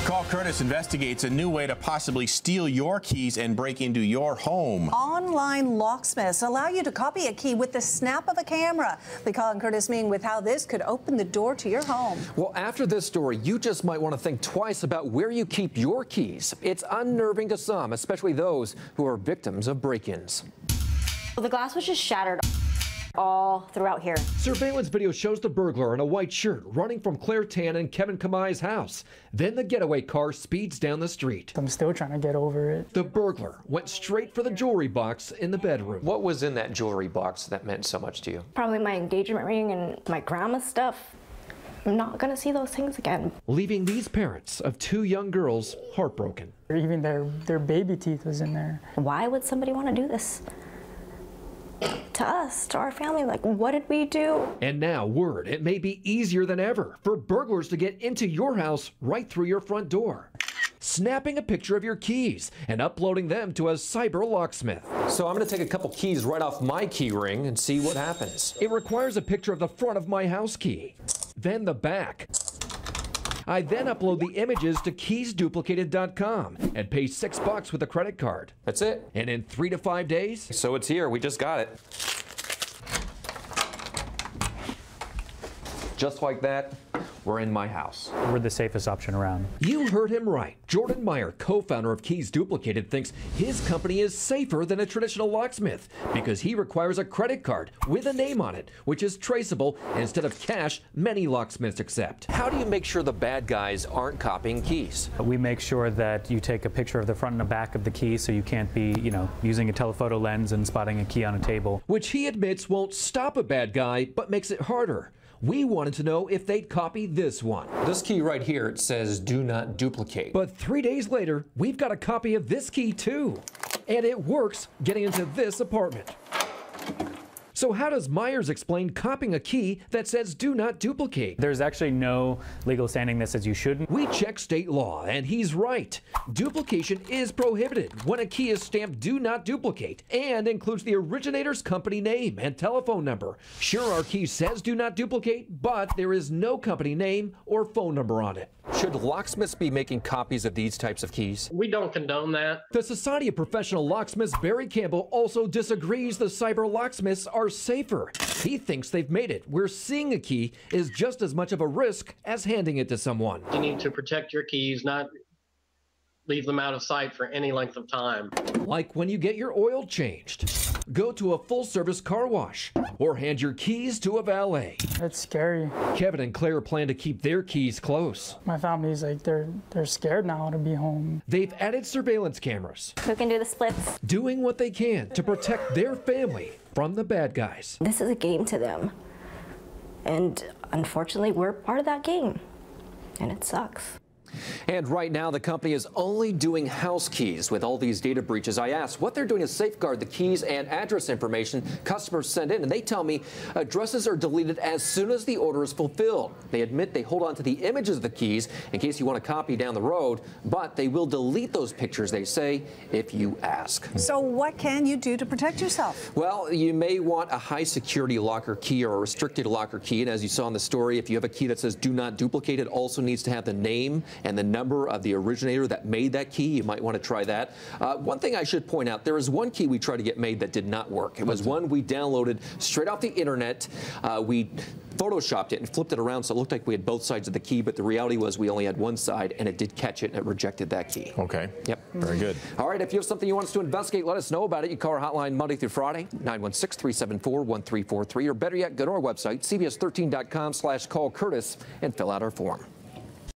Call Kurtis investigates a new way to possibly steal your keys and break into your home. Online locksmiths allow you to copy a key with the snap of a camera. We call on Kurtis Ming with how this could open the door to your home. Well, after this story, you just might want to think twice about where you keep your keys. It's unnerving to some, especially those who are victims of break-ins. The glass was just shattered all throughout here. Surveillance video shows the burglar in a white shirt running from Claire Tan and Kevin Kamai's house. Then the getaway car speeds down the street. I'm still trying to get over it. The burglar went straight for the jewelry box in the bedroom. What was in that jewelry box that meant so much to you? Probably my engagement ring and my grandma's stuff. I'm not gonna see those things again. Leaving these parents of two young girls heartbroken. Even their baby teeth was in there. Why would somebody want to do this to us, to our family? Like, what did we do? And now word, it may be easier than ever for burglars to get into your house right through your front door. Snapping a picture of your keys and uploading them to a cyber locksmith. So I'm going to take a couple keys right off my key ring and see what happens. It requires a picture of the front of my house key, then the back. I then upload the images to keysduplicated.com and pay $6 with a credit card. That's it. And in 3 to 5 days, so it's here. We just got it. Just like that, we're in my house. We're the safest option around. You heard him right. Jordan Meyer, co-founder of Keys Duplicated, thinks his company is safer than a traditional locksmith because he requires a credit card with a name on it, which is traceable instead of cash many locksmiths accept. How do you make sure the bad guys aren't copying keys? We make sure that you take a picture of the front and the back of the key so you can't be, using a telephoto lens and spotting a key on a table. Which he admits won't stop a bad guy, but makes it harder. We wanted to know if they'd copy this one. This key right here, it says do not duplicate. But 3 days later, we've got a copy of this key too. And it works getting into this apartment. So how does Myers explain copying a key that says do not duplicate? There's actually no legal standing that says you shouldn't. We check state law, and he's right. Duplication is prohibited when a key is stamped do not duplicate and includes the originator's company name and telephone number. Sure, our key says do not duplicate, but there is no company name or phone number on it. Should locksmiths be making copies of these types of keys? We don't condone that. The Society of Professional Locksmiths, Barry Campbell, also disagrees the cyber locksmiths are safer. He thinks they've made it where seeing a key is just as much of a risk as handing it to someone. You need to protect your keys, not leave them out of sight for any length of time. Like when you get your oil changed, go to a full-service car wash, or hand your keys to a valet. That's scary. Kevin and Claire plan to keep their keys close. My family's like, they're scared now to be home. They've added surveillance cameras. Who can do the splits? Doing what they can to protect their family from the bad guys. This is a game to them. And unfortunately, we're part of that game. And it sucks. And right now, the company is only doing house keys. With all these data breaches, I asked what they're doing to safeguard the keys and address information customers send in, and they tell me addresses are deleted as soon as the order is fulfilled. They admit they hold on to the images of the keys in case you want to copy down the road, but they will delete those pictures, they say, if you ask. So what can you do to protect yourself? Well, you may want a high security locker key or a restricted locker key, and as you saw in the story, if you have a key that says do not duplicate, it also needs to have the name and the number of the originator that made that key. You might want to try that. One thing I should point out, there is one key we tried to get made that did not work. It was one we downloaded straight off the internet. We photoshopped it and flipped it around so it looked like we had both sides of the key, but the reality was we only had one side, and it did catch it and it rejected that key. Okay. Yep. Very good. All right, if you have something you want us to investigate, let us know about it. You call our hotline Monday through Friday, 916-374-1343, or better yet, go to our website, cbs13.com/callkurtis, and fill out our form.